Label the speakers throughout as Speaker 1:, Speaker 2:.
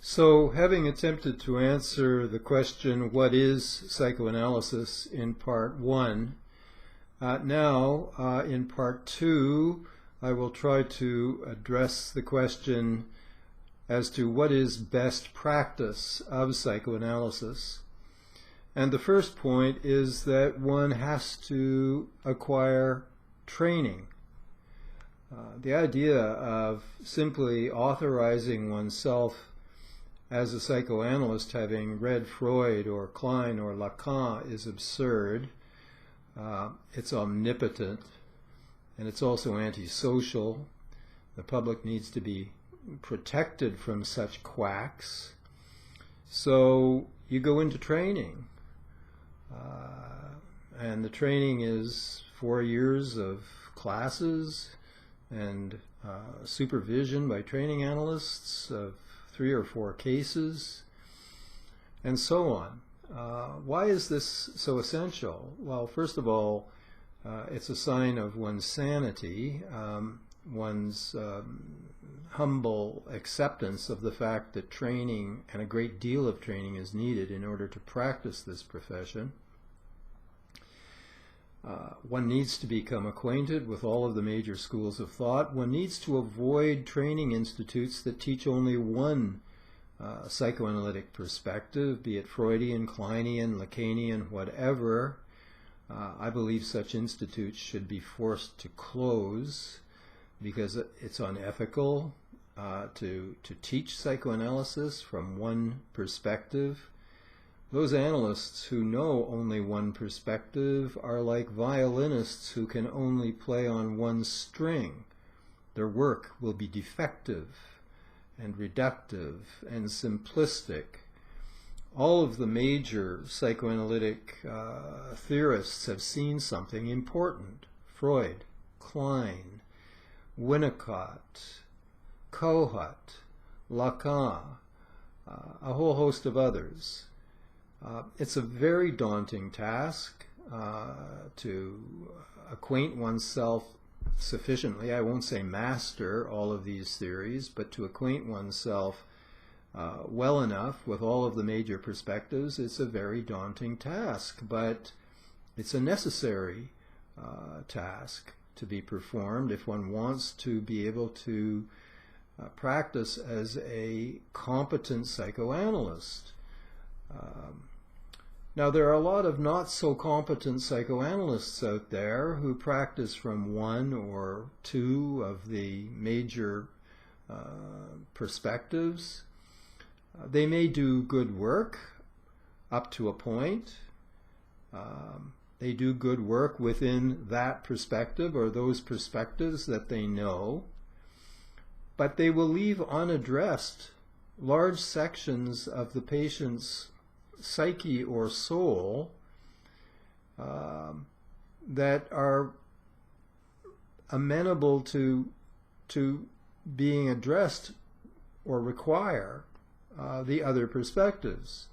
Speaker 1: So, having attempted to answer the question, what is psychoanalysis, in part one, now in part two, I will try to address the question as to what is best practice of psychoanalysis. And the first point is that one has to acquire training. The idea of simply authorizing oneself as a psychoanalyst having read Freud or Klein or Lacan is absurd. It's omnipotent, and it's also antisocial. The public needs to be protected from such quacks. So you go into training, and the training is 4 years of classes and supervision by training analysts of 3 or 4 cases, and so on. Why is this so essential? Well, first of all, it's a sign of one's sanity, one's humble acceptance of the fact that training, and a great deal of training, is needed in order to practice this profession. One needs to become acquainted with all of the major schools of thought. One needs to avoid training institutes that teach only one psychoanalytic perspective, be it Freudian, Kleinian, Lacanian, whatever. I believe such institutes should be forced to close because it's unethical to teach psychoanalysis from one perspective. Those analysts who know only one perspective are like violinists who can only play on one string. Their work will be defective and reductive and simplistic. All of the major psychoanalytic theorists have seen something important. Freud, Klein, Winnicott, Kohut, Lacan, a whole host of others. It's a very daunting task to acquaint oneself sufficiently, I won't say master all of these theories, but to acquaint oneself well enough with all of the major perspectives. It's a very daunting task, but it's a necessary task to be performed if one wants to be able to practice as a competent psychoanalyst. Now, there are a lot of not so competent psychoanalysts out there who practice from 1 or 2 of the major perspectives. They may do good work up to a point. They do good work within that perspective or those perspectives that they know, but they will leave unaddressed large sections of the patient's psyche or soul that are amenable to being addressed or require the other perspectives.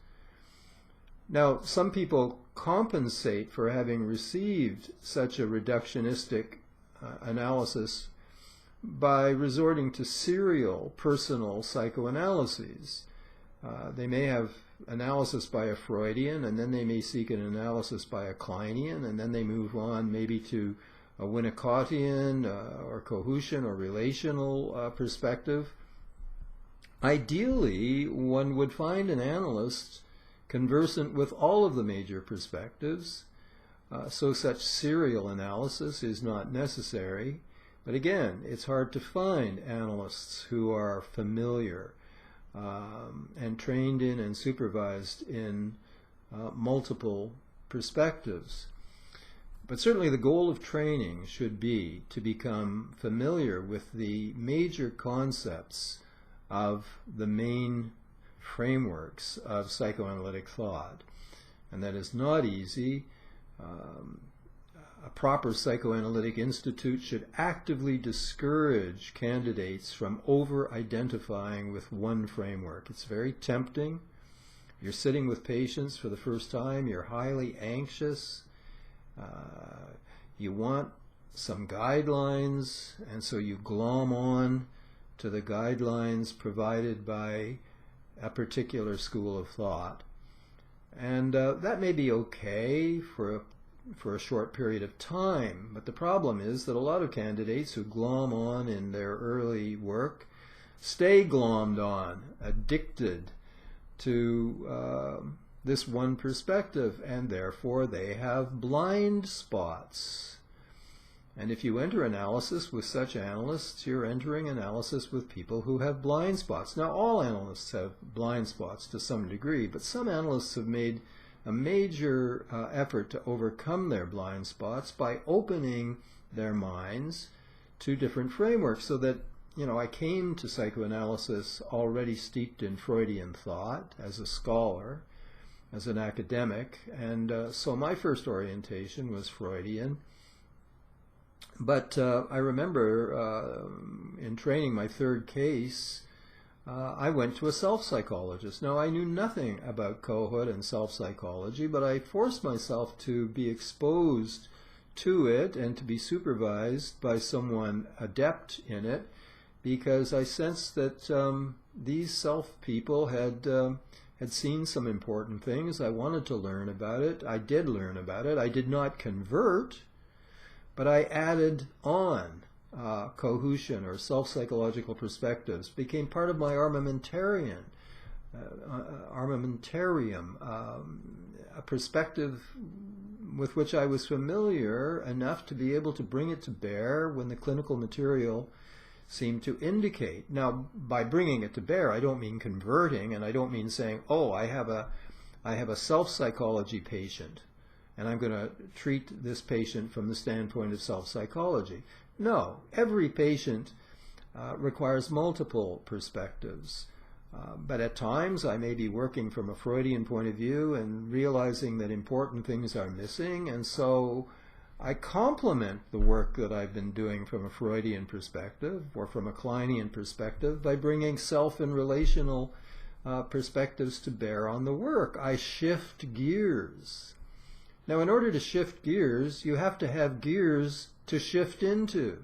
Speaker 1: Now, some people compensate for having received such a reductionistic analysis by resorting to serial personal psychoanalyses. They may have analysis by a Freudian, and then they may seek an analysis by a Kleinian, and then they move on maybe to a Winnicottian or Kohutian or relational perspective. Ideally, one would find an analyst conversant with all of the major perspectives, so such serial analysis is not necessary. But again, it's hard to find analysts who are familiar and trained in and supervised in multiple perspectives. But certainly the goal of training should be to become familiar with the major concepts of the main frameworks of psychoanalytic thought. And that is not easy. A proper psychoanalytic institute should actively discourage candidates from over-identifying with one framework. It's very tempting. You're sitting with patients for the first time, you're highly anxious, you want some guidelines, and so you glom on to the guidelines provided by a particular school of thought. And that may be okay for a short period of time, but the problem is that a lot of candidates who glom on in their early work stay glommed on, addicted to this one perspective, and therefore they have blind spots. And if you enter analysis with such analysts, you're entering analysis with people who have blind spots. Now, all analysts have blind spots to some degree, but some analysts have made a major effort to overcome their blind spots by opening their minds to different frameworks, so that, you know, I came to psychoanalysis already steeped in Freudian thought as a scholar, as an academic, and so my first orientation was Freudian. But I remember in training my third case, I went to a self-psychologist. Now, I knew nothing about Kohut and self-psychology, but I forced myself to be exposed to it and to be supervised by someone adept in it, because I sensed that these self-people had seen some important things. I wanted to learn about it. I did learn about it. I did not convert, but I added on Kohutian or self-psychological perspectives, became part of my armamentarium, a perspective with which I was familiar enough to be able to bring it to bear when the clinical material seemed to indicate. Now, by bringing it to bear, I don't mean converting, and I don't mean saying, oh, I have a self-psychology patient, and I'm going to treat this patient from the standpoint of self-psychology. No, every patient requires multiple perspectives. But at times I may be working from a Freudian point of view and realizing that important things are missing, and so I complement the work that I've been doing from a Freudian perspective or from a Kleinian perspective by bringing self and relational perspectives to bear on the work. I shift gears. Now, in order to shift gears, you have to have gears to shift into.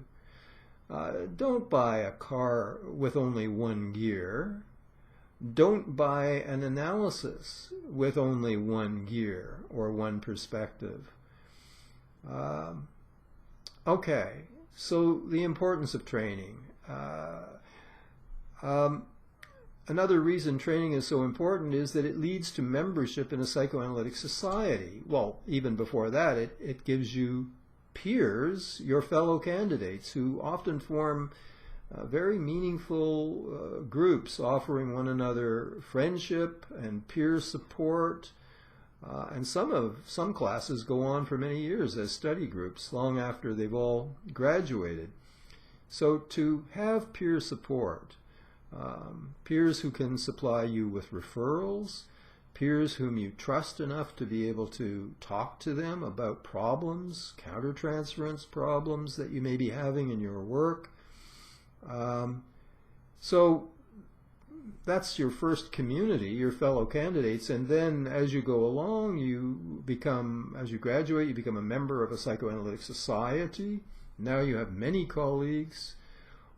Speaker 1: Don't buy a car with only one gear. Don't buy an analysis with only one gear or one perspective. Okay, so the importance of training. Another reason training is so important is that it leads to membership in a psychoanalytic society. Well, even before that, it gives you peers, your fellow candidates, who often form very meaningful groups, offering one another friendship and peer support. And some classes go on for many years as study groups, long after they've all graduated. So to have peer support, peers who can supply you with referrals, peers whom you trust enough to be able to talk to them about problems, countertransference problems that you may be having in your work. So that's your first community, your fellow candidates, and then as you go along, as you graduate, you become a member of a psychoanalytic society. Now you have many colleagues,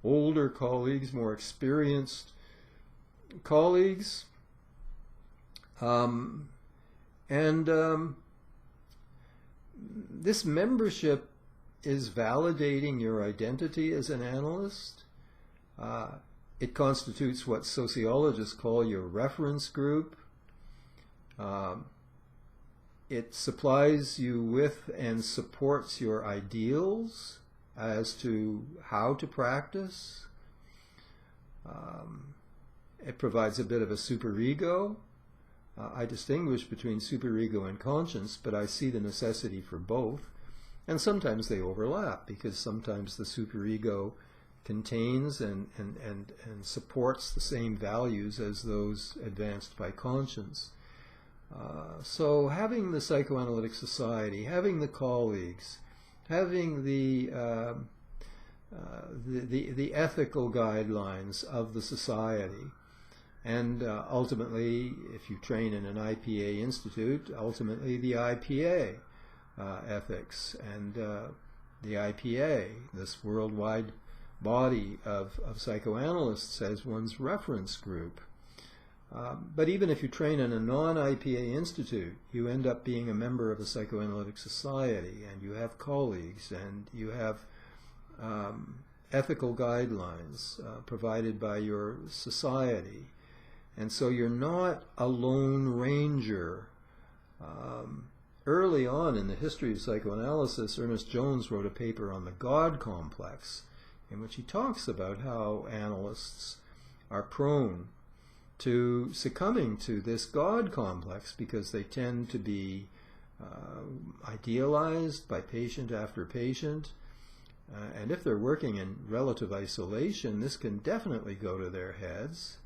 Speaker 1: older colleagues, more experienced colleagues, this membership is validating your identity as an analyst. It constitutes what sociologists call your reference group. It supplies you with and supports your ideals as to how to practice. It provides a bit of a superego. I distinguish between superego and conscience, but I see the necessity for both. And sometimes they overlap, because sometimes the superego contains and supports the same values as those advanced by conscience. So having the psychoanalytic society, having the colleagues, having the ethical guidelines of the society, and ultimately, if you train in an IPA institute, ultimately the IPA ethics and the IPA, this worldwide body of psychoanalysts, as one's reference group. But even if you train in a non-IPA institute, you end up being a member of a psychoanalytic society, and you have colleagues, and you have ethical guidelines provided by your society. And so you're not a lone ranger. Early on in the history of psychoanalysis, Ernest Jones wrote a paper on the God complex, in which he talks about how analysts are prone to succumbing to this God complex because they tend to be idealized by patient after patient. And if they're working in relative isolation, this can definitely go to their heads.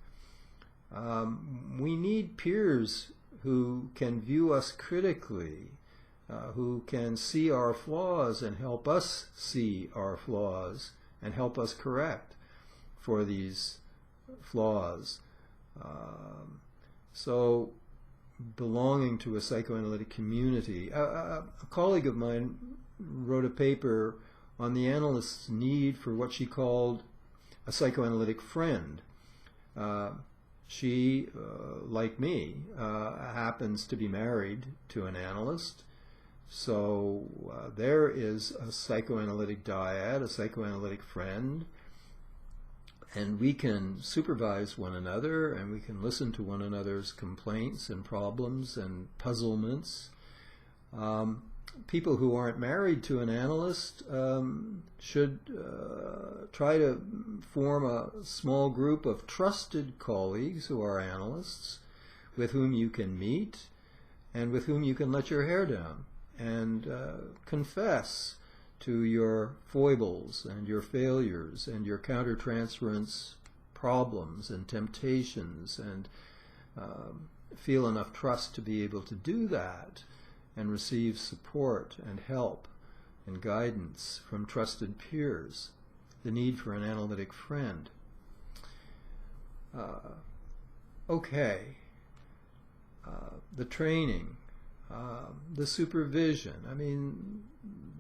Speaker 1: We need peers who can view us critically, who can see our flaws and help us see our flaws and help us correct for these flaws. So belonging to a psychoanalytic community. A colleague of mine wrote a paper on the analyst's need for what she called a psychoanalytic friend. She, like me, happens to be married to an analyst. So there is a psychoanalytic dyad, a psychoanalytic friend, and we can supervise one another, and we can listen to one another's complaints and problems and puzzlements. People who aren't married to an analyst should try to form a small group of trusted colleagues who are analysts, with whom you can meet and with whom you can let your hair down and confess to your foibles and your failures and your countertransference problems and temptations, and feel enough trust to be able to do that and receive support and help and guidance from trusted peers. The need for an analytic friend. The training, the supervision, I mean,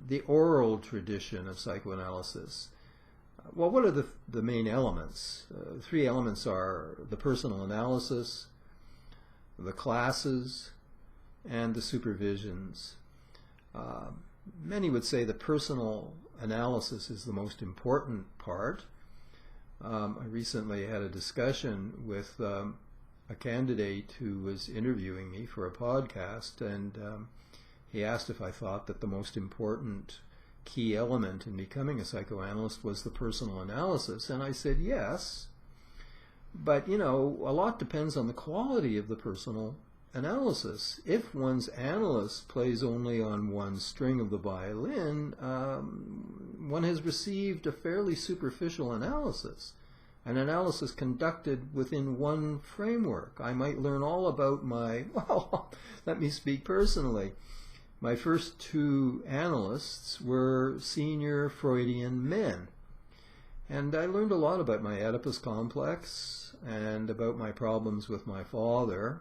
Speaker 1: the oral tradition of psychoanalysis. Well, what are the main elements? Three elements are the personal analysis, the classes, and the supervisions. Many would say the personal analysis is the most important part. I recently had a discussion with a candidate who was interviewing me for a podcast, and he asked if I thought that the most important key element in becoming a psychoanalyst was the personal analysis, and I said yes, but you know, a lot depends on the quality of the personal analysis. If one's analyst plays only on one string of the violin, one has received a fairly superficial analysis, an analysis conducted within one framework. I might learn all about well, let me speak personally. My first two analysts were senior Freudian men, and I learned a lot about my Oedipus complex and about my problems with my father.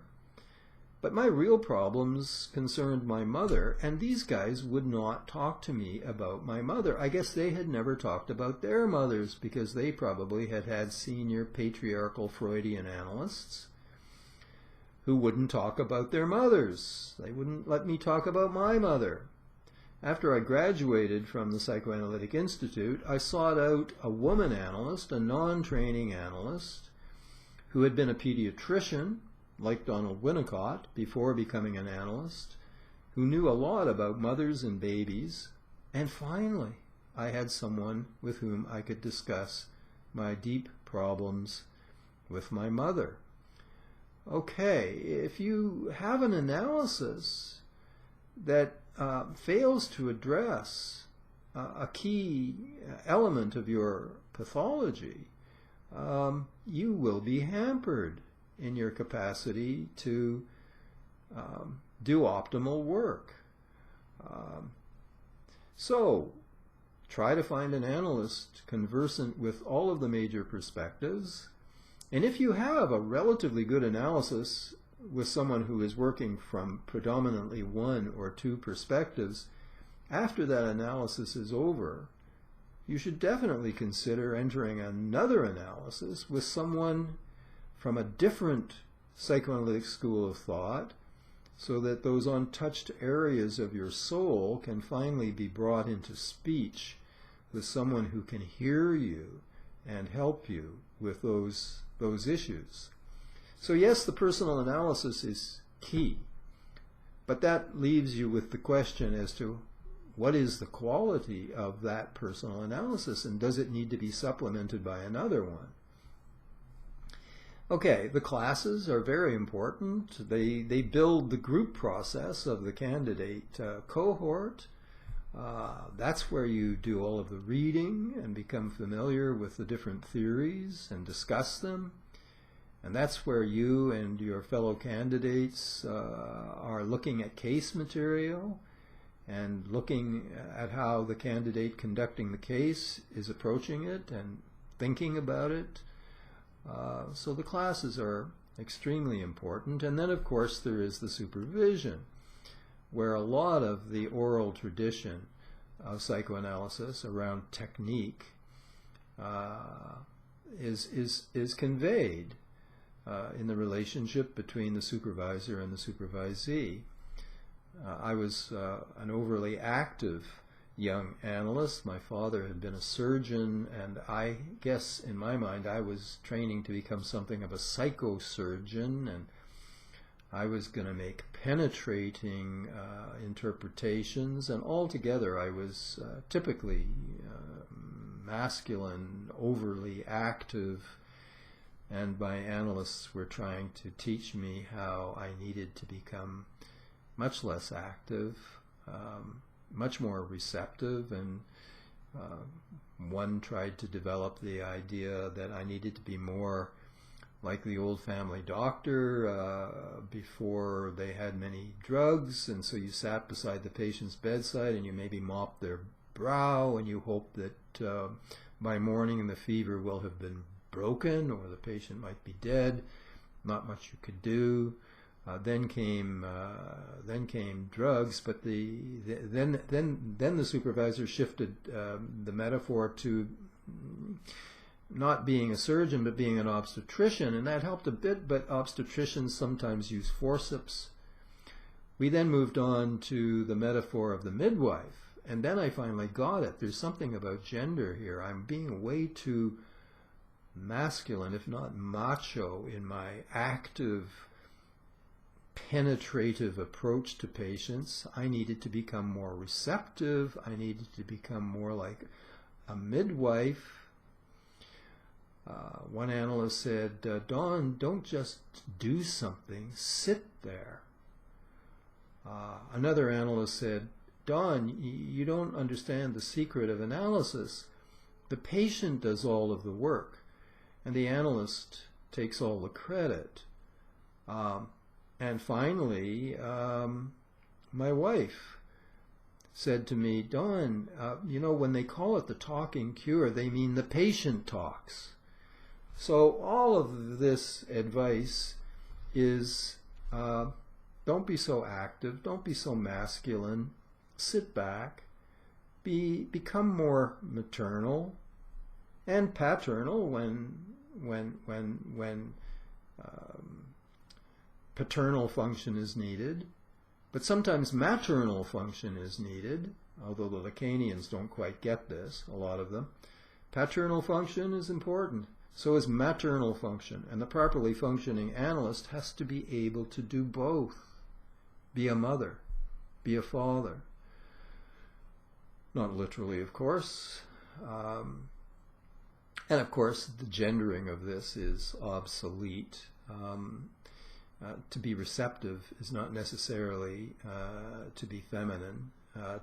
Speaker 1: But my real problems concerned my mother, and these guys would not talk to me about my mother. I guess they had never talked about their mothers, because they probably had had senior patriarchal Freudian analysts who wouldn't talk about their mothers. They wouldn't let me talk about my mother. After I graduated from the Psychoanalytic Institute, I sought out a woman analyst, a non-training analyst, who had been a pediatrician, like Donald Winnicott, before becoming an analyst, who knew a lot about mothers and babies, and finally I had someone with whom I could discuss my deep problems with my mother. Okay, if you have an analysis that fails to address a key element of your pathology, you will be hampered in your capacity to do optimal work. So try to find an analyst conversant with all of the major perspectives, and if you have a relatively good analysis with someone who is working from predominantly one or two perspectives, after that analysis is over, you should definitely consider entering another analysis with someone from a different psychoanalytic school of thought, so that those untouched areas of your soul can finally be brought into speech with someone who can hear you and help you with those issues. So yes, the personal analysis is key, but that leaves you with the question as to what is the quality of that personal analysis, and does it need to be supplemented by another one? Okay, the classes are very important. They build the group process of the candidate cohort. That's where you do all of the reading and become familiar with the different theories and discuss them. And that's where you and your fellow candidates are looking at case material and looking at how the candidate conducting the case is approaching it and thinking about it. So the classes are extremely important. And then, of course, there is the supervision, where a lot of the oral tradition of psychoanalysis around technique is conveyed in the relationship between the supervisor and the supervisee. I was an overly active young analyst. My father had been a surgeon, and I guess in my mind I was training to become something of a psychosurgeon, and I was going to make penetrating interpretations, and altogether I was typically masculine, overly active, and my analysts were trying to teach me how I needed to become much less active, much more receptive, and one tried to develop the idea that I needed to be more like the old family doctor before they had many drugs, and so you sat beside the patient's bedside and you maybe mopped their brow and you hope that by morning the fever will have been broken or the patient might be dead. Not much you could do. Then came drugs, but then the supervisor shifted the metaphor to not being a surgeon but being an obstetrician, and that helped a bit. But obstetricians sometimes use forceps. We then moved on to the metaphor of the midwife, and then I finally got it. There's something about gender here. I'm being way too masculine, if not macho, in my active, penetrative approach to patients. I needed to become more receptive. I needed to become more like a midwife. One analyst said, Don, don't just do something, sit there. Another analyst said, Don, you don't understand the secret of analysis. The patient does all of the work, and the analyst takes all the credit. And finally, my wife said to me, Don, you know, when they call it the talking cure, they mean the patient talks. So all of this advice is don't be so active, don't be so masculine, sit back, become more maternal and paternal when paternal function is needed, but sometimes maternal function is needed, although the Lacanians don't quite get this, a lot of them. Paternal function is important. So is maternal function, and the properly functioning analyst has to be able to do both. Be a mother, be a father. Not literally, of course. And of course, the gendering of this is obsolete. To be receptive is not necessarily to be feminine.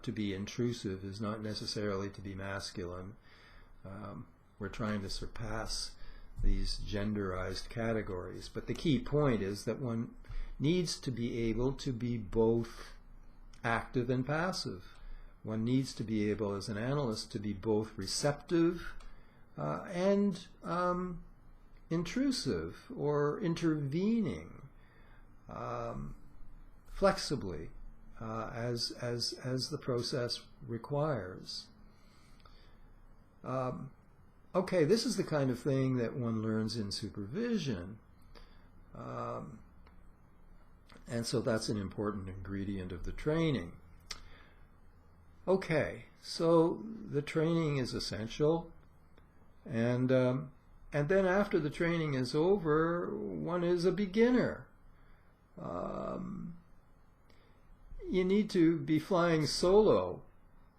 Speaker 1: To be intrusive is not necessarily to be masculine. We're trying to surpass these genderized categories. But the key point is that one needs to be able to be both active and passive. One needs to be able, as an analyst, to be both receptive and intrusive or intervening flexibly as the process requires. Okay, this is the kind of thing that one learns in supervision. And so that's an important ingredient of the training. Okay, so the training is essential, and then after the training is over, one is a beginner. You need to be flying solo,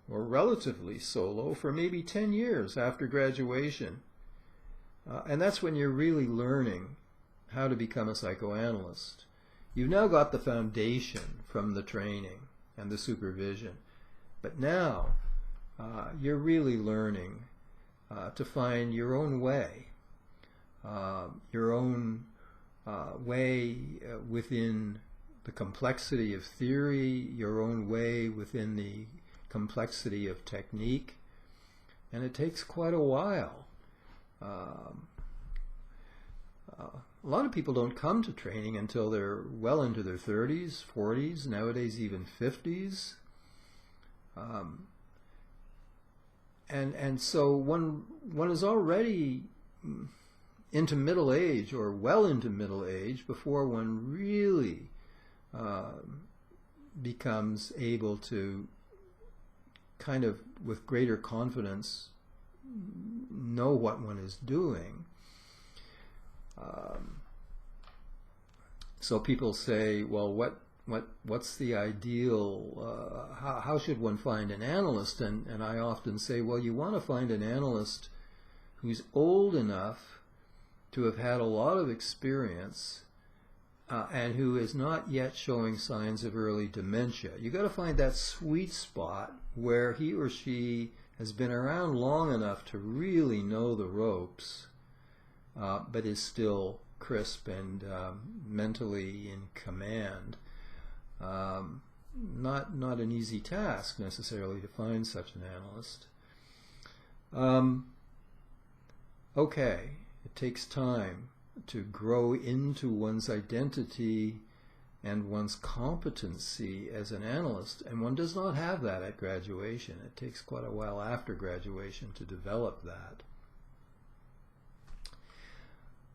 Speaker 1: or relatively solo, for maybe 10 years after graduation. And that's when you're really learning how to become a psychoanalyst. You've now got the foundation from the training and the supervision. But now you're really learning to find your own way within the complexity of theory, your own way within the complexity of technique, and it takes quite a while. A lot of people don't come to training until they're well into their 30s, 40s, nowadays even 50s. And so one is already into middle age, or well into middle age, before one really becomes able to kind of, with greater confidence, know what one is doing. So people say, well, what's the ideal, how should one find an analyst? And I often say, well, you want to find an analyst who's old enough to have had a lot of experience and who is not yet showing signs of early dementia. You've got to find that sweet spot where he or she has been around long enough to really know the ropes, but is still crisp and mentally in command. Not an easy task necessarily to find such an analyst. Okay, it takes time to grow into one's identity and one's competency as an analyst, and one does not have that at graduation. It takes quite a while after graduation to develop that.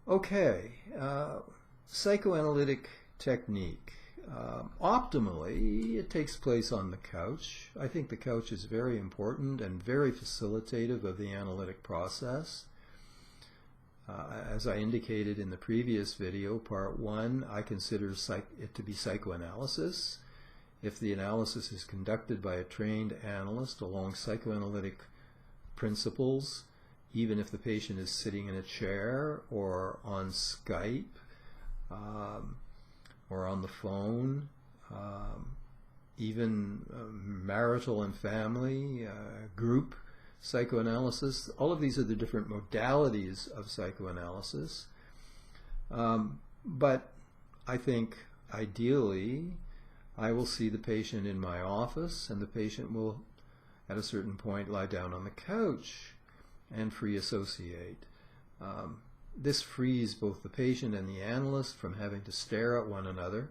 Speaker 1: Okay, psychoanalytic technique. Optimally, it takes place on the couch. I think the couch is very important and very facilitative of the analytic process. As I indicated in the previous video, part 1, I consider it to be psychoanalysis. If the analysis is conducted by a trained analyst along psychoanalytic principles, even if the patient is sitting in a chair or on Skype or on the phone, even marital and family, group psychoanalysis. All of these are the different modalities of psychoanalysis. But I think ideally I will see the patient in my office, and the patient will at a certain point lie down on the couch and free associate. This frees both the patient and the analyst from having to stare at one another,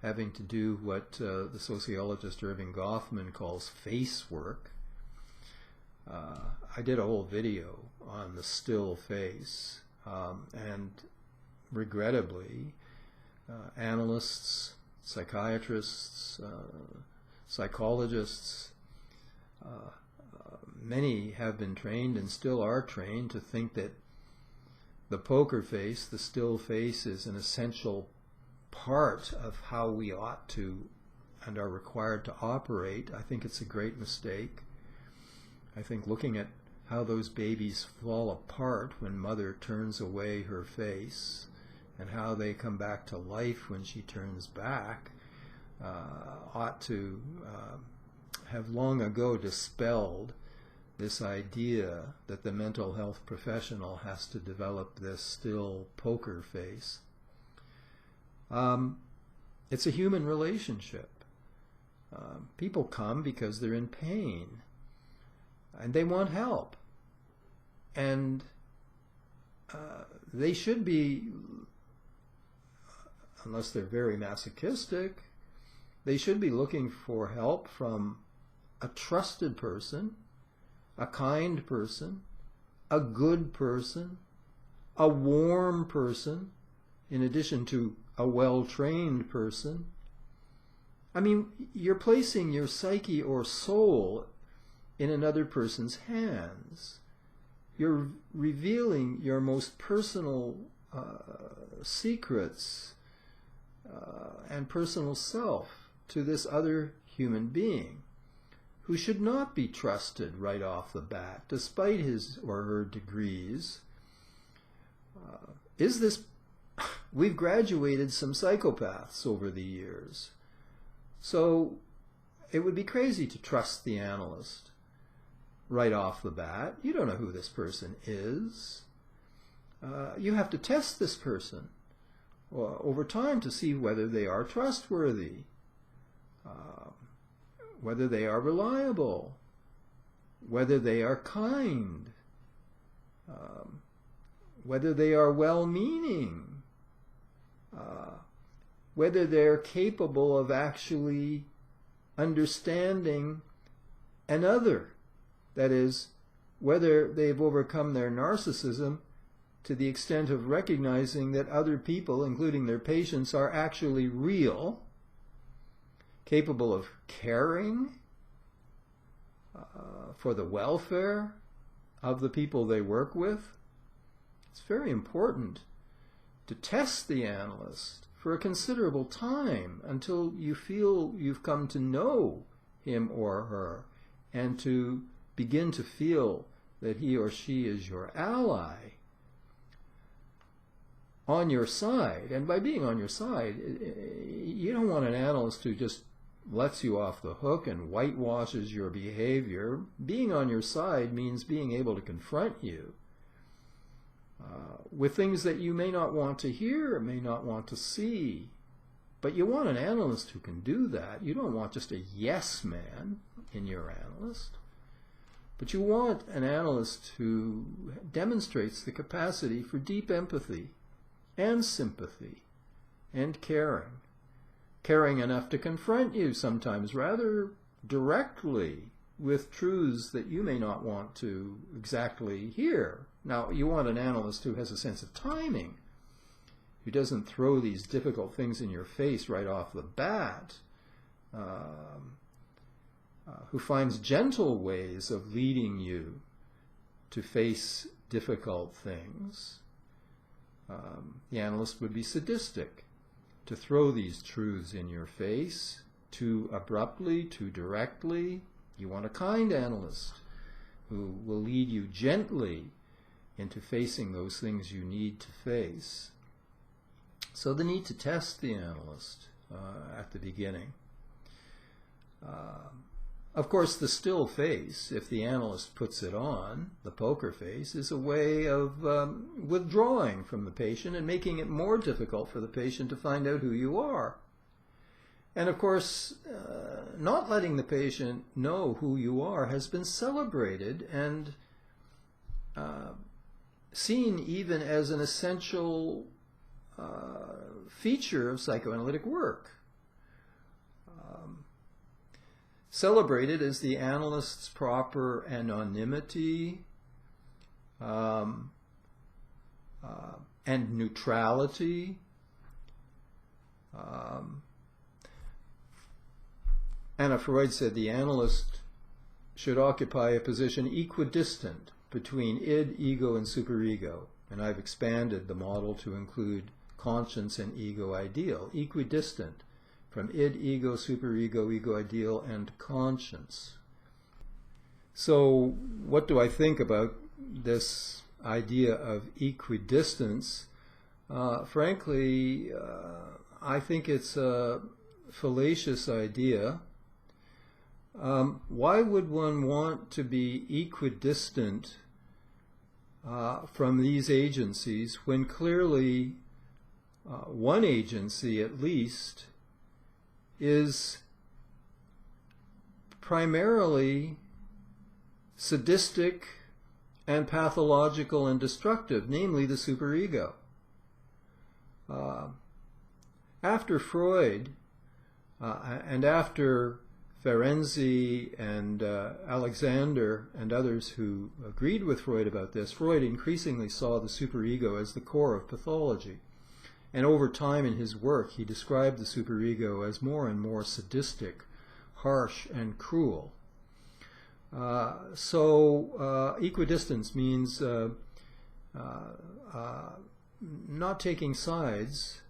Speaker 1: having to do what the sociologist Irving Goffman calls face work. I did a whole video on the still face, and regrettably, analysts, psychiatrists, psychologists, many have been trained and still are trained to think that the poker face, the still face, is an essential part of how we ought to and are required to operate. I think it's a great mistake. I think looking at how those babies fall apart when mother turns away her face and how they come back to life when she turns back ought to have long ago dispelled this idea that the mental health professional has to develop this still poker face. It's a human relationship. People come because they're in pain and they want help, and they should be, unless they're very masochistic, they should be looking for help from a trusted person, a kind person, a good person, a warm person, in addition to a well-trained person. I mean, you're placing your psyche or soul in another person's hands. You're revealing your most personal secrets and personal self to this other human being who should not be trusted right off the bat, despite his or her degrees. We've graduated some psychopaths over the years, so it would be crazy to trust the analyst right off the bat. You don't know who this person is. You have to test this person over time to see whether they are trustworthy, whether they are reliable, whether they are kind, whether they are well-meaning, whether they're capable of actually understanding another. That is, whether they've overcome their narcissism to the extent of recognizing that other people, including their patients, are actually real, capable of caring for the welfare of the people they work with. It's very important to test the analyst for a considerable time until you feel you've come to know him or her, and to begin to feel that he or she is your ally, on your side. And by being on your side, you don't want an analyst who just lets you off the hook and whitewashes your behavior. Being on your side means being able to confront you with things that you may not want to hear, may not want to see. But you want an analyst who can do that. You don't want just a yes man in your analyst. But you want an analyst who demonstrates the capacity for deep empathy and sympathy and caring. Caring enough to confront you sometimes rather directly with truths that you may not want to exactly hear. Now, you want an analyst who has a sense of timing, who doesn't throw these difficult things in your face right off the bat, who finds gentle ways of leading you to face difficult things. The analyst would be sadistic to throw these truths in your face too abruptly, too directly. You want a kind analyst who will lead you gently into facing those things you need to face. So the need to test the analyst at the beginning. Of course, the still face, if the analyst puts it on, the poker face, is a way of withdrawing from the patient and making it more difficult for the patient to find out who you are. And of course, not letting the patient know who you are has been celebrated and seen even as an essential feature of psychoanalytic work. Celebrated as the analyst's proper anonymity and neutrality. Anna Freud said the analyst should occupy a position equidistant between id, ego, and superego. And I've expanded the model to include conscience and ego ideal. Equidistant from id, ego, superego, ego ideal, and conscience. So what do I think about this idea of equidistance? Frankly, I think it's a fallacious idea. Why would one want to be equidistant from these agencies when clearly one agency at least is primarily sadistic and pathological and destructive, namely the superego? After Freud and after Ferenczi and Alexander and others who agreed with Freud about this, Freud increasingly saw the superego as the core of pathology. And over time in his work, he described the superego as more and more sadistic, harsh, and cruel. Equidistance means not taking sides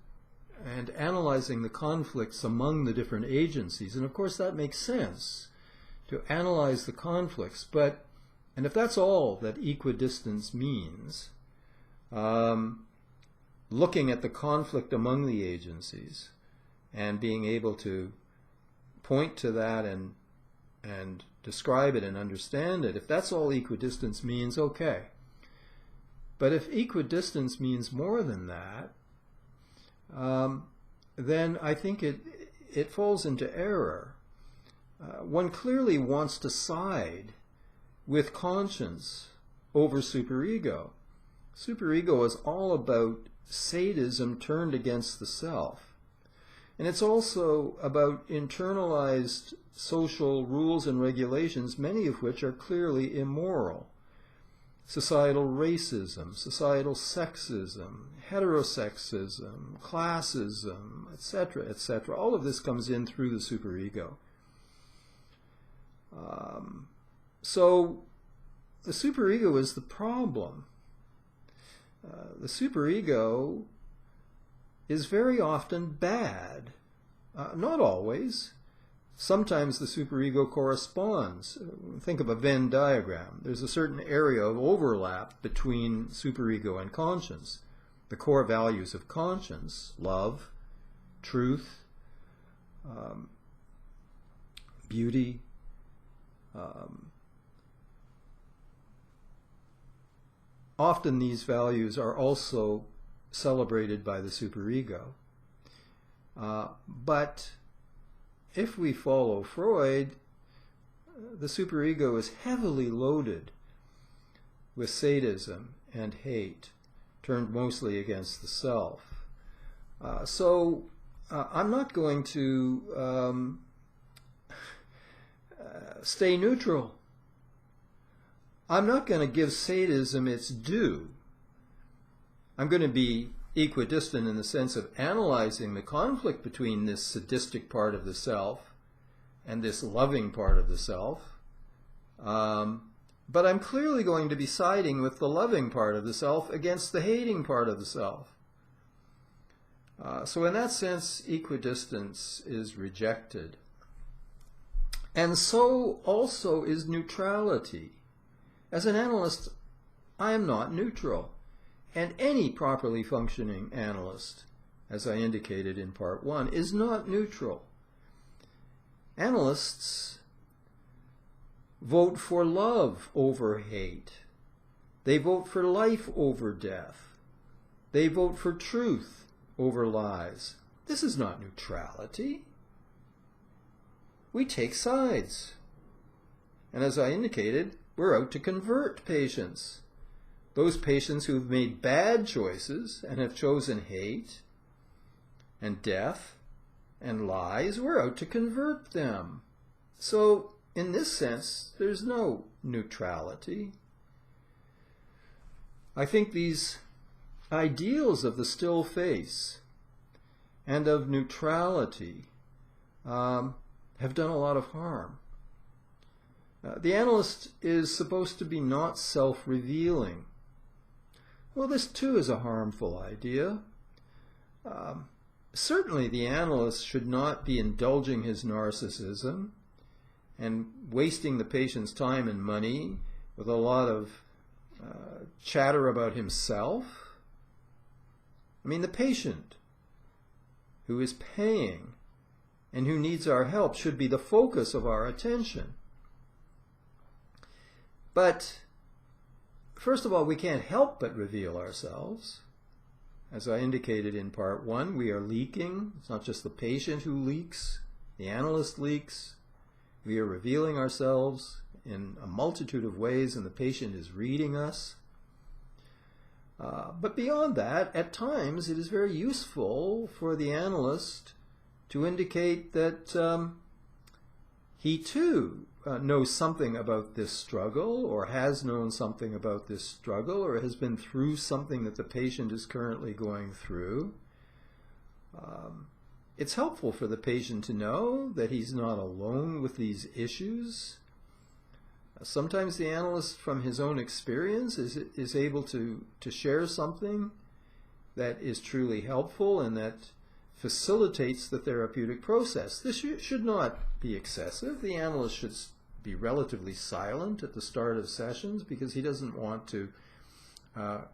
Speaker 1: and analyzing the conflicts among the different agencies. And of course that makes sense, to analyze the conflicts. And if that's all that equidistance means, looking at the conflict among the agencies and being able to point to that and describe it and understand it, if that's all equidistance means, okay. But if equidistance means more than that, then I think it falls into error. One clearly wants to side with conscience over superego. Superego is all about sadism turned against the self. And it's also about internalized social rules and regulations, many of which are clearly immoral. Societal racism, societal sexism, heterosexism, classism, etc., etc. All of this comes in through the superego. So the superego is the problem. The superego is very often bad. Not always. Sometimes the superego corresponds. Think of a Venn diagram. There's a certain area of overlap between superego and conscience. The core values of conscience, love, truth, beauty, often these values are also celebrated by the superego. But if we follow Freud, the superego is heavily loaded with sadism and hate, turned mostly against the self. I'm not going to stay neutral. I'm not going to give sadism its due. I'm going to be equidistant in the sense of analyzing the conflict between this sadistic part of the self and this loving part of the self. But I'm clearly going to be siding with the loving part of the self against the hating part of the self. So in that sense, equidistance is rejected. And so also is neutrality. As an analyst, I am not neutral. And any properly functioning analyst, as I indicated in part 1, is not neutral. Analysts vote for love over hate. They vote for life over death. They vote for truth over lies. This is not neutrality. We take sides. And as I indicated, we're out to convert patients. Those patients who've made bad choices and have chosen hate and death and lies, we're out to convert them. So in this sense, there's no neutrality. I think these ideals of the still face and of neutrality have done a lot of harm. The analyst is supposed to be not self-revealing. Well, this too is a harmful idea. Certainly the analyst should not be indulging his narcissism and wasting the patient's time and money with a lot of chatter about himself. I mean, the patient who is paying and who needs our help should be the focus of our attention. But first of all, we can't help but reveal ourselves. As I indicated in part 1, we are leaking. It's not just the patient who leaks, the analyst leaks. We are revealing ourselves in a multitude of ways, and the patient is reading us. But beyond that, at times it is very useful for the analyst to indicate that he too knows something about this struggle, or has known something about this struggle, or has been through something that the patient is currently going through. It's helpful for the patient to know that he's not alone with these issues. Sometimes the analyst, from his own experience, is able to share something that is truly helpful and that facilitates the therapeutic process. This should not be excessive. The analyst should be relatively silent at the start of sessions because he doesn't want to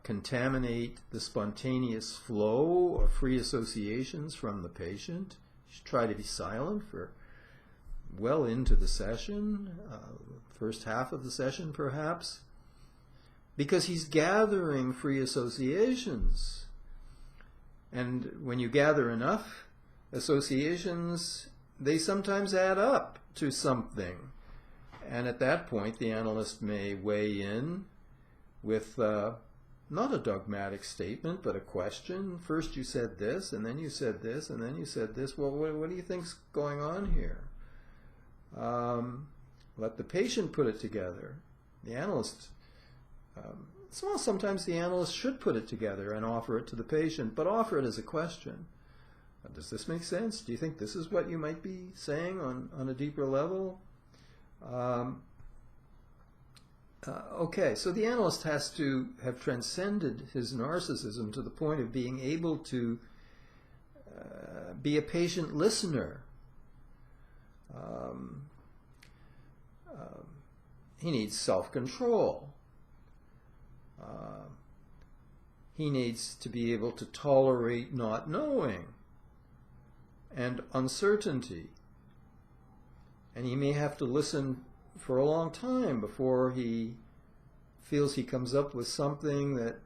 Speaker 1: contaminate the spontaneous flow of free associations from the patient. You should try to be silent for well into the session, first half of the session perhaps, because he's gathering free associations. And when you gather enough associations, they sometimes add up to something. And at that point, the analyst may weigh in with not a dogmatic statement, but a question. First you said this, and then you said this, and then you said this. Well, what do you think's going on here? Let the patient put it together. The analyst, well, sometimes the analyst should put it together and offer it to the patient, but offer it as a question. Does this make sense? Do you think this is what you might be saying on a deeper level? Okay, so the analyst has to have transcended his narcissism to the point of being able to be a patient listener. He needs self-control. He needs to be able to tolerate not knowing and uncertainty. And he may have to listen for a long time before he feels he comes up with something that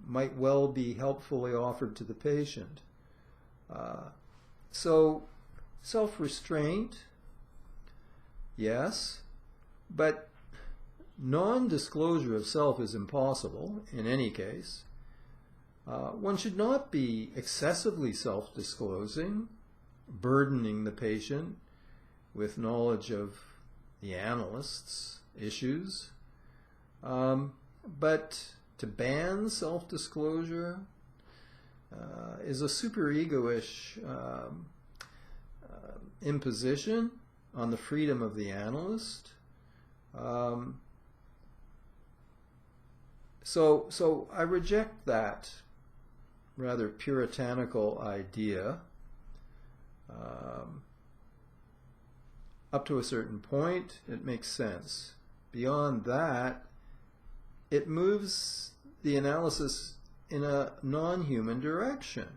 Speaker 1: might well be helpfully offered to the patient. So self-restraint, yes, but non-disclosure of self is impossible in any case. One should not be excessively self-disclosing, burdening the patient with knowledge of the analyst's issues. But to ban self-disclosure is a super-ego-ish imposition on the freedom of the analyst. So I reject that rather puritanical idea. Up to a certain point, it makes sense. Beyond that, it moves the analysis in a non-human direction.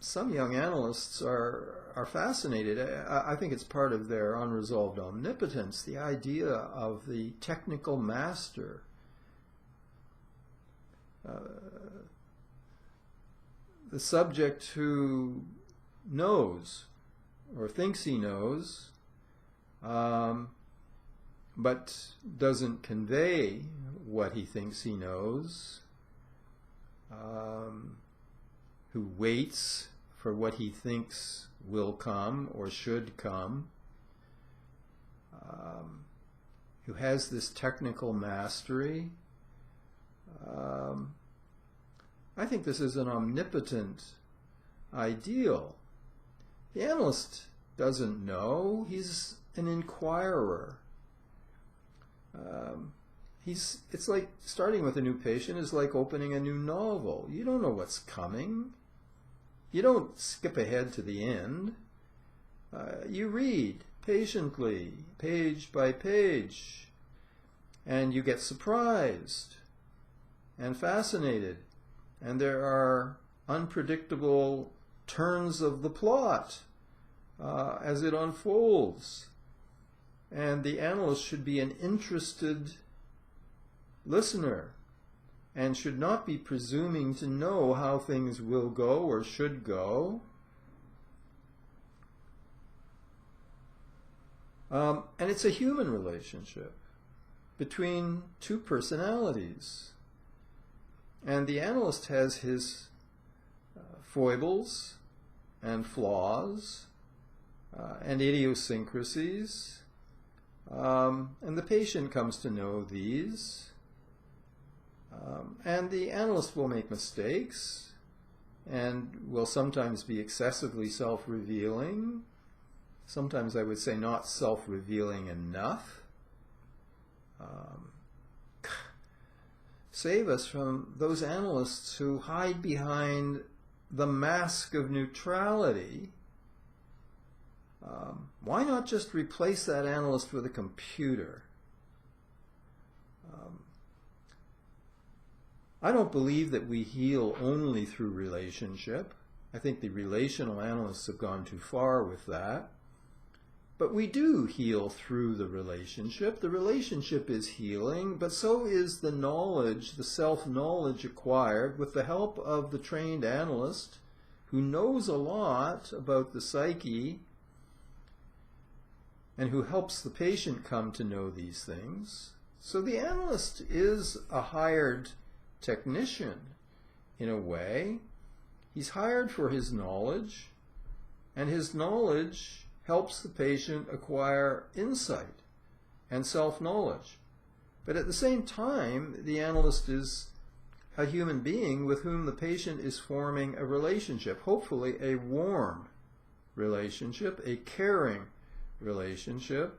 Speaker 1: Some young analysts are fascinated. I think it's part of their unresolved omnipotence, the idea of the technical master. The subject who knows or thinks he knows, but doesn't convey what he thinks he knows, who waits for what he thinks will come or should come, who has this technical mastery. I think this is an omnipotent ideal. The analyst doesn't know. He's an inquirer. It's like starting with a new patient is like opening a new novel. You don't know what's coming. You don't skip ahead to the end. You read patiently, page by page, and you get surprised and fascinated. And there are unpredictable turns of the plot as it unfolds. And the analyst should be an interested listener and should not be presuming to know how things will go or should go. And it's a human relationship between two personalities. And the analyst has his foibles and flaws and idiosyncrasies, and the patient comes to know these, and the analyst will make mistakes, and will sometimes be excessively self-revealing. Sometimes I would say not self-revealing enough. Save us from those analysts who hide behind the mask of neutrality. Why not just replace that analyst with a computer? I don't believe that we heal only through relationship. I think the relational analysts have gone too far with that. But we do heal through the relationship. The relationship is healing, but so is the knowledge, the self-knowledge acquired with the help of the trained analyst who knows a lot about the psyche and who helps the patient come to know these things. So the analyst is a hired technician in a way. He's hired for his knowledge, and his knowledge helps the patient acquire insight and self-knowledge. But at the same time, the analyst is a human being with whom the patient is forming a relationship, hopefully a warm relationship, a caring relationship.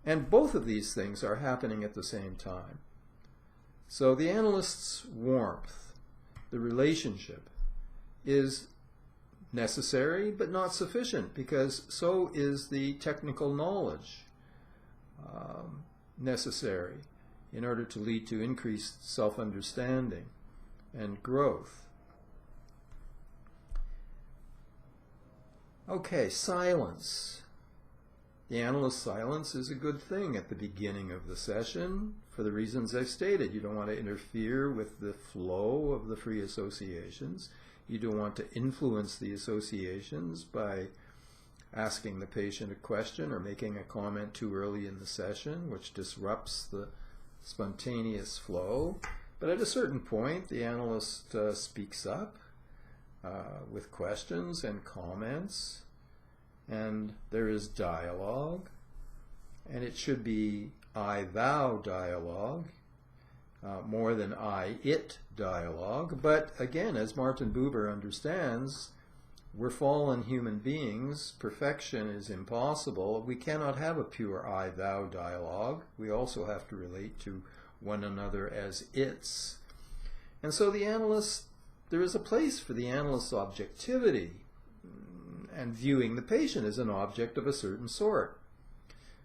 Speaker 1: And both of these things are happening at the same time. So the analyst's warmth, the relationship, is necessary but not sufficient, because so is the technical knowledge necessary in order to lead to increased self-understanding and growth. Okay, silence. The analyst's silence is a good thing at the beginning of the session for the reasons I've stated. You don't want to interfere with the flow of the free associations. You don't want to influence the associations by asking the patient a question or making a comment too early in the session, which disrupts the spontaneous flow. But at a certain point, the analyst speaks up with questions and comments, and there is dialogue, and it should be I-thou dialogue, more than I-it dialogue. But again, as Martin Buber understands, we're fallen human beings. Perfection is impossible. We cannot have a pure I-thou dialogue. We also have to relate to one another as its. And so the analyst, there is a place for the analyst's objectivity and viewing the patient as an object of a certain sort.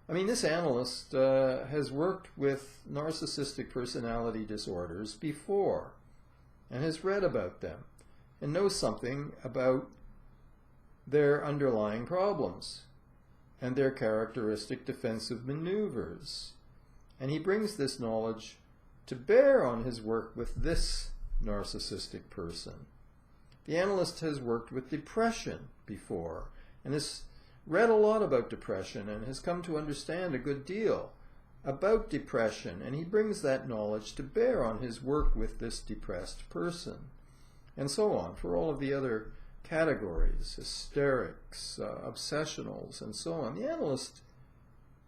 Speaker 1: I mean, this analyst has worked with narcissistic personality disorders before and has read about them and knows something about their underlying problems and their characteristic defensive maneuvers. And he brings this knowledge to bear on his work with this narcissistic person. The analyst has worked with depression before and has read a lot about depression and has come to understand a good deal about depression, and he brings that knowledge to bear on his work with this depressed person, and so on for all of the other categories, hysterics, obsessionals, and so on. The analyst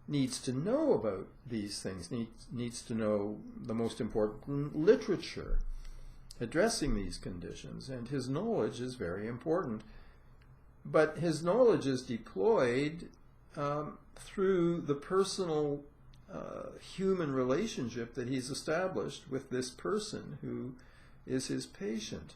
Speaker 1: needs to know about these things, needs to know the most important literature addressing these conditions, and his knowledge is very important. But his knowledge is deployed through the personal human relationship that he's established with this person who is his patient.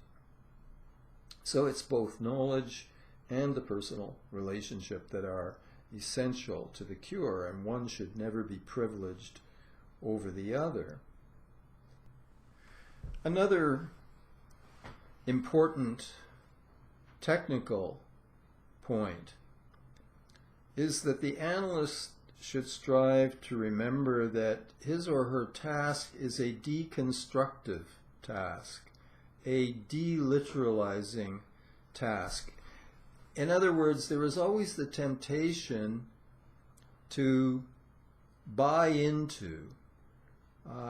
Speaker 1: So it's both knowledge and the personal relationship that are essential to the cure, and one should never be privileged over the other. Another important technical point is that the analyst should strive to remember that his or her task is a deconstructive task, a deliteralizing task. In other words, there is always the temptation to buy into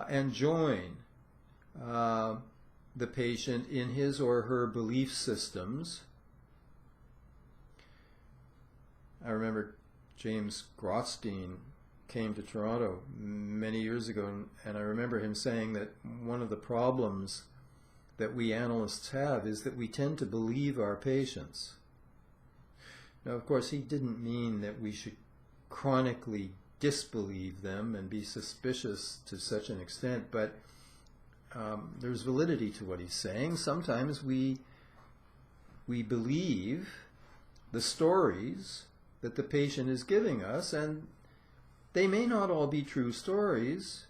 Speaker 1: and join the patient in his or her belief systems. I remember James Grotstein came to Toronto many years ago, and I remember him saying that one of the problems that we analysts have is that we tend to believe our patients. Now, of course, he didn't mean that we should chronically disbelieve them and be suspicious to such an extent, but there's validity to what he's saying. Sometimes we believe the stories that the patient is giving us, and they may not all be true stories.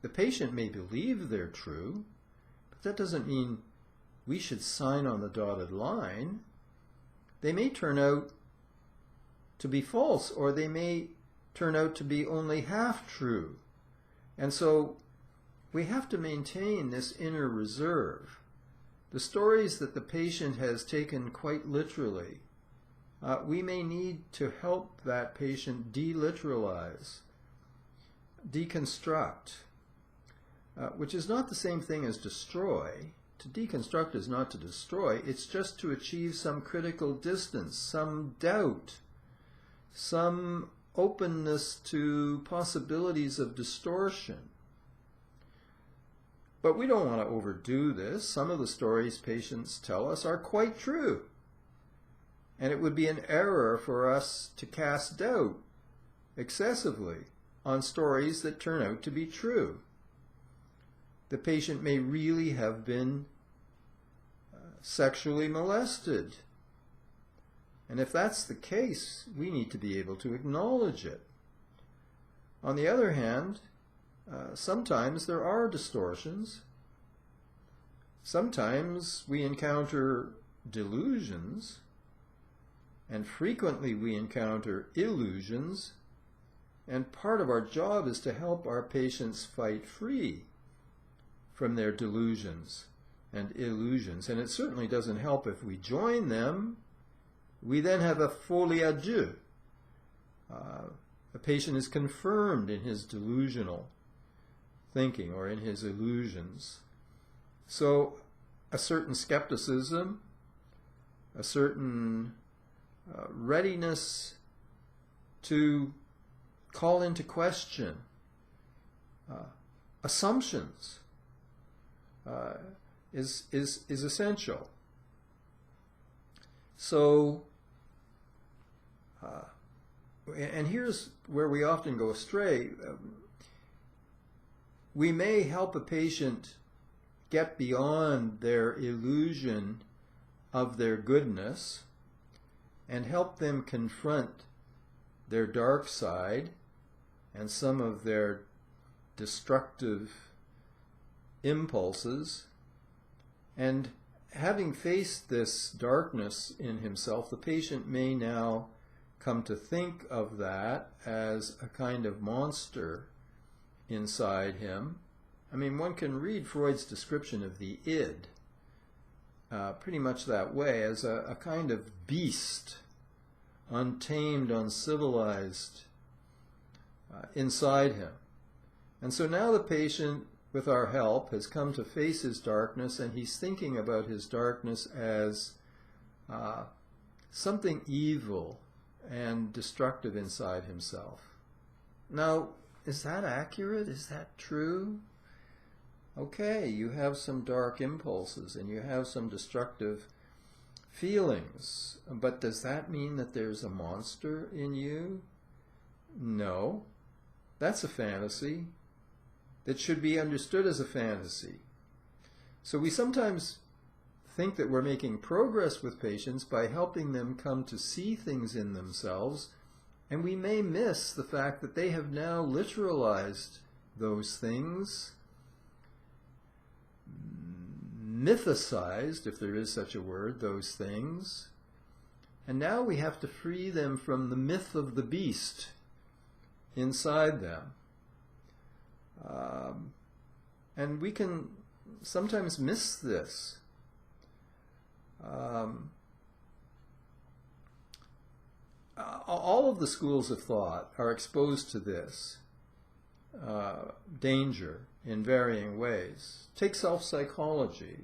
Speaker 1: The patient may believe they're true, but that doesn't mean we should sign on the dotted line. They may turn out to be false, or they may turn out to be only half true. And so we have to maintain this inner reserve. The stories that the patient has taken quite literally, we may need to help that patient deliteralize, deconstruct, which is not the same thing as destroy. To deconstruct is not to destroy, it's just to achieve some critical distance, some doubt, some openness to possibilities of distortion. But we don't want to overdo this. Some of the stories patients tell us are quite true. And it would be an error for us to cast doubt excessively on stories that turn out to be true. The patient may really have been sexually molested. And if that's the case, we need to be able to acknowledge it. On the other hand, sometimes there are distortions. Sometimes we encounter delusions, and frequently we encounter illusions, and part of our job is to help our patients fight free from their delusions and illusions. And it certainly doesn't help if we join them. We then have a folie à deux. The patient is confirmed in his delusional thinking or in his illusions. So a certain skepticism, a certain readiness to call into question assumptions is essential. So, and here's where we often go astray. We may help a patient get beyond their illusion of their goodness and help them confront their dark side and some of their destructive impulses. And having faced this darkness in himself, the patient may now come to think of that as a kind of monster inside him. I mean, one can read Freud's description of the id pretty much that way, as a kind of beast, untamed, uncivilized, inside him. And so now the patient, with our help, has come to face his darkness, and he's thinking about his darkness as something evil and destructive inside himself. Now, is that accurate? Is that true? Okay, you have some dark impulses and you have some destructive feelings, but does that mean that there's a monster in you? No. That's a fantasy that should be understood as a fantasy. So we sometimes think that we're making progress with patients by helping them come to see things in themselves, and we may miss the fact that they have now literalized those things, mythicized, if there is such a word, those things, and now we have to free them from the myth of the beast inside them. And we can sometimes miss this. All of the schools of thought are exposed to this danger in varying ways. Take self-psychology.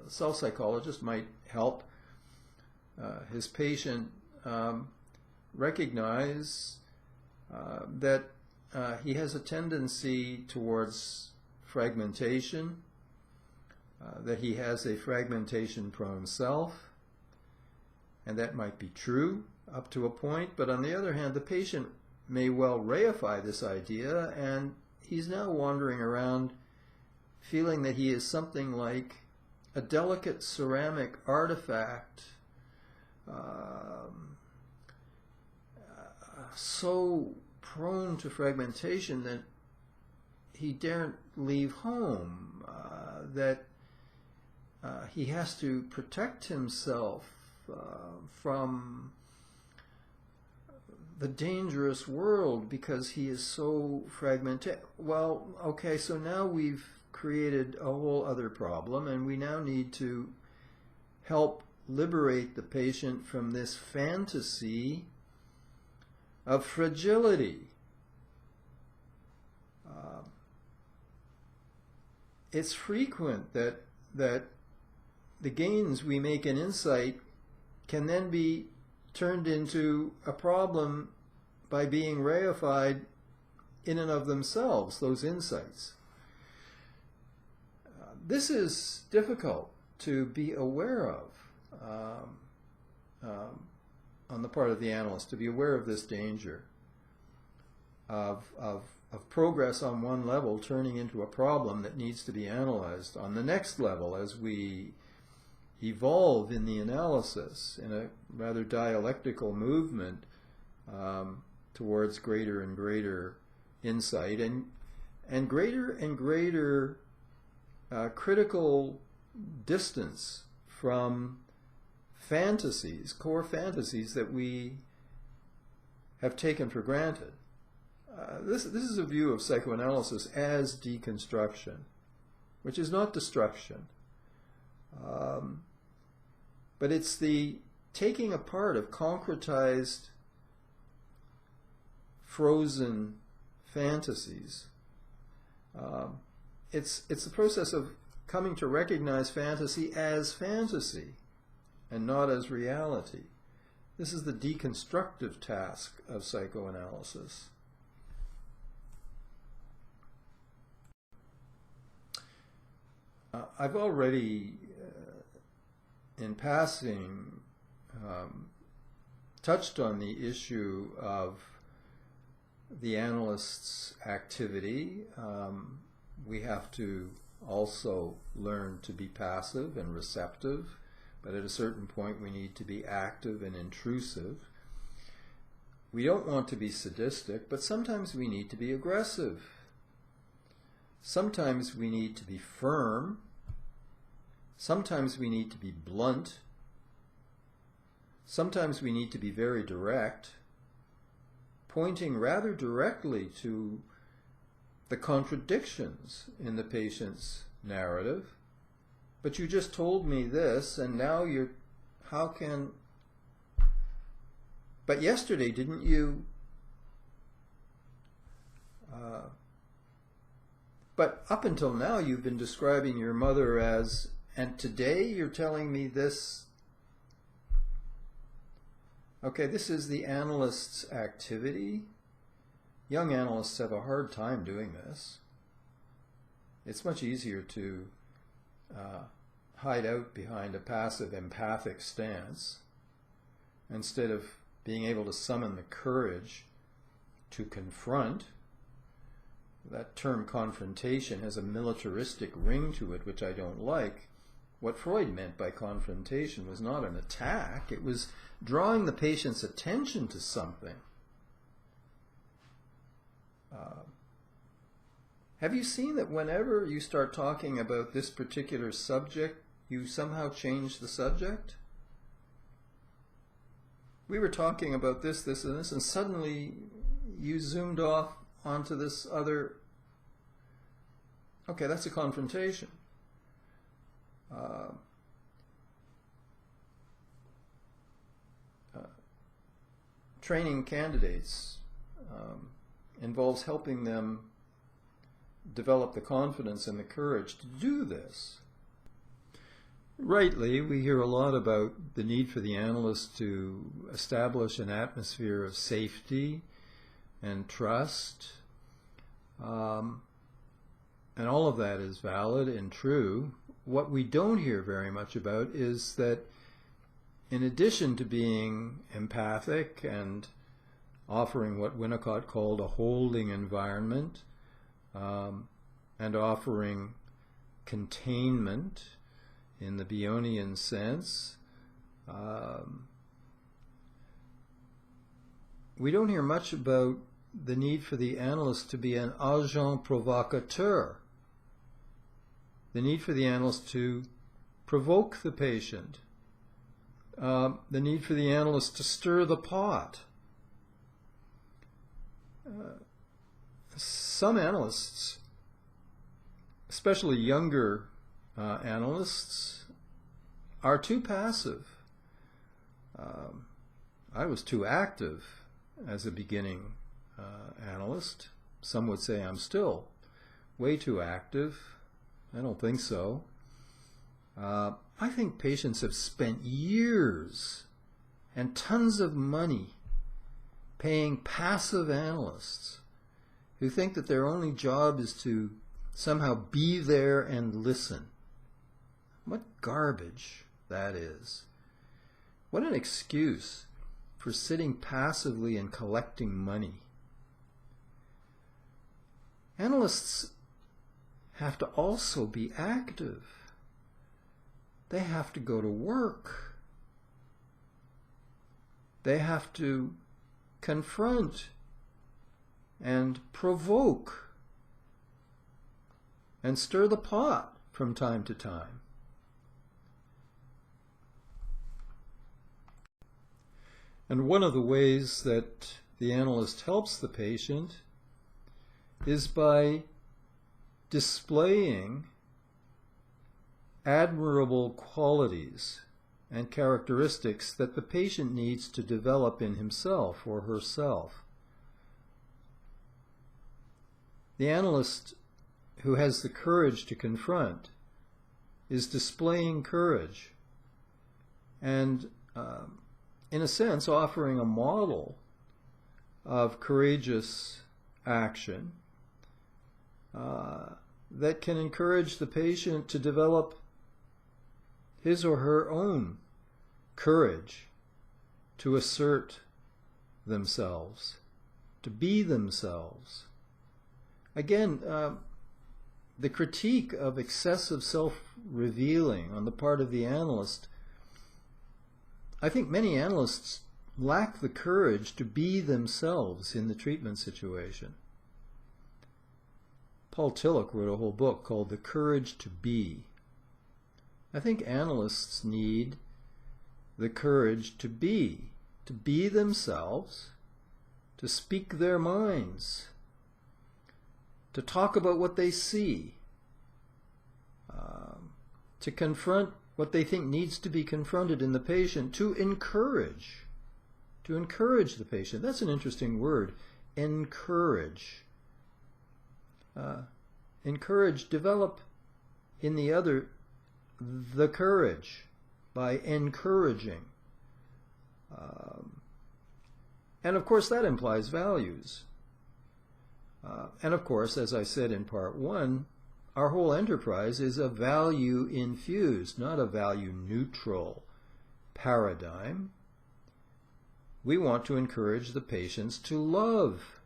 Speaker 1: A self-psychologist might help his patient recognize that he has a tendency towards fragmentation, that he has a fragmentation-prone self, and that might be true up to a point, but on the other hand, the patient may well reify this idea, and he's now wandering around feeling that he is something like a delicate ceramic artifact, so prone to fragmentation that he daren't leave home, that he has to protect himself from the dangerous world because he is so fragmented. Well, okay, so now we've created a whole other problem, and we now need to help liberate the patient from this fantasy of fragility. It's frequent that the gains we make in insight can then be turned into a problem by being reified in and of themselves, those insights. This is difficult to be aware of on the part of the analyst, to be aware of this danger of progress on one level turning into a problem that needs to be analyzed on the next level as we evolve in the analysis in a rather dialectical movement towards greater and greater insight and greater critical distance from fantasies, core fantasies that we have taken for granted. This is a view of psychoanalysis as deconstruction, which is not destruction. But it's the taking apart of concretized, frozen fantasies. It's the process of coming to recognize fantasy as fantasy and not as reality. This is the deconstructive task of psychoanalysis. I've already, in passing, touched on the issue of the analyst's activity. We have to also learn to be passive and receptive, but at a certain point we need to be active and intrusive. We don't want to be sadistic, but sometimes we need to be aggressive. Sometimes we need to be firm. Sometimes we need to be blunt. Sometimes we need to be very direct, pointing rather directly to the contradictions in the patient's narrative. But you just told me this, and now you're, how can, but yesterday didn't you, but up until now you've been describing your mother as, and today you're telling me this. Okay, this is the analyst's activity. Young analysts have a hard time doing this. It's much easier to hide out behind a passive empathic stance instead of being able to summon the courage to confront. That term confrontation has a militaristic ring to it, which I don't like. What Freud meant by confrontation was not an attack, it was drawing the patient's attention to something. Have you seen that whenever you start talking about this particular subject, you somehow change the subject? We were talking about this, this, and this, and suddenly you zoomed off onto this other. Okay, that's a confrontation. Training candidates involves helping them develop the confidence and the courage to do this. Rightly, we hear a lot about the need for the analyst to establish an atmosphere of safety and trust, and all of that is valid and true. what we don't hear very much about is that in addition to being empathic and offering what Winnicott called a holding environment, and offering containment in the Bionian sense, we don't hear much about the need for the analyst to be an agent provocateur, the need for the analyst to provoke the patient, the need for the analyst to stir the pot. Some analysts, especially younger analysts, are too passive. I was too active as a beginning analyst. Some would say I'm still way too active. I don't think so. I think patients have spent years and tons of money paying passive analysts who think that their only job is to somehow be there and listen. What garbage that is. What an excuse for sitting passively and collecting money. Analysts have to also be active. They have to go to work. They have to confront and provoke and stir the pot from time to time. And one of the ways that the analyst helps the patient is by displaying admirable qualities and characteristics that the patient needs to develop in himself or herself. The analyst who has the courage to confront is displaying courage and, in a sense, offering a model of courageous action that can encourage the patient to develop his or her own courage to assert themselves, to be themselves. Again, the critique of excessive self-revealing on the part of the analyst, I think many analysts lack the courage to be themselves in the treatment situation. Paul Tillich wrote a whole book called The Courage to Be. I think analysts need the courage to be themselves, to speak their minds, to talk about what they see, to confront what they think needs to be confronted in the patient, to encourage the patient. That's an interesting word, encourage. Encourage, develop in the other the courage by encouraging. And of course that implies values. And of course, as I said in part one, our whole enterprise is a value-infused, not a value-neutral paradigm. We want to encourage the patients to love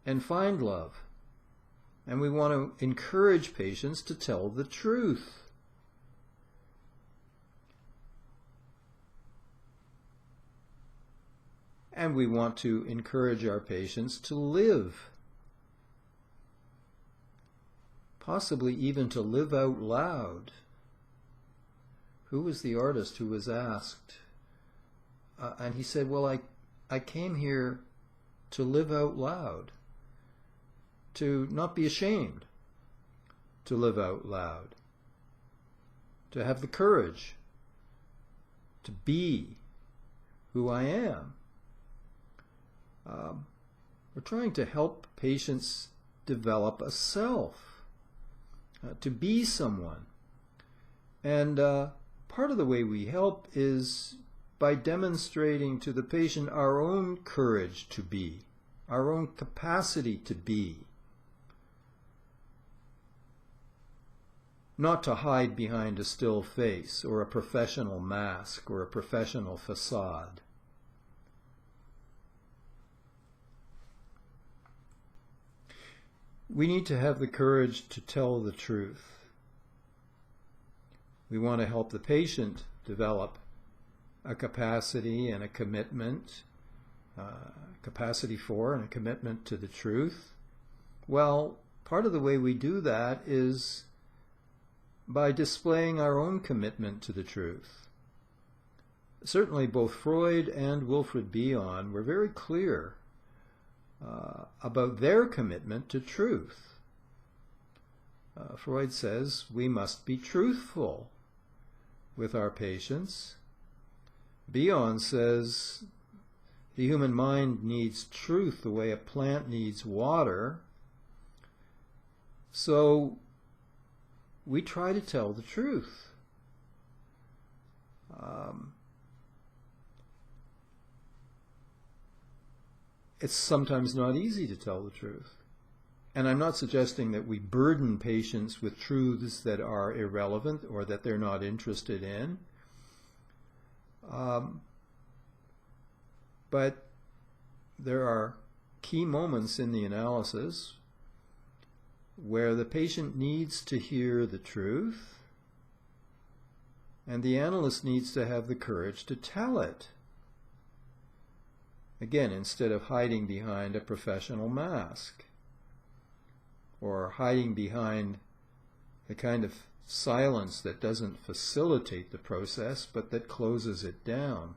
Speaker 1: and find love. And we want to encourage patients to tell the truth. And we want to encourage our patients to live. Possibly even to live out loud. Who was the artist who was asked? And he said, well, I came here to live out loud. To not be ashamed to live out loud. To have the courage to be who I am. We're trying to help patients develop a self. To be someone. And part of the way we help is by demonstrating to the patient our own courage to be, our own capacity to be. not to hide behind a still face or a professional mask or a professional facade. We need to have the courage to tell the truth. We want to help the patient develop a capacity and a commitment, capacity for and a commitment to the truth. Well, part of the way we do that is by displaying our own commitment to the truth. Certainly both Freud and Wilfred Bion were very clear about their commitment to truth. Freud says we must be truthful with our patients. Bion says the human mind needs truth the way a plant needs water. So we try to tell the truth. It's sometimes not easy to tell the truth. And I'm not suggesting that we burden patients with truths that are irrelevant or that they're not interested in. But there are key moments in the analysis where the patient needs to hear the truth, and the analyst needs to have the courage to tell it. Again, instead of hiding behind a professional mask, or hiding behind the kind of silence that doesn't facilitate the process, but that closes it down.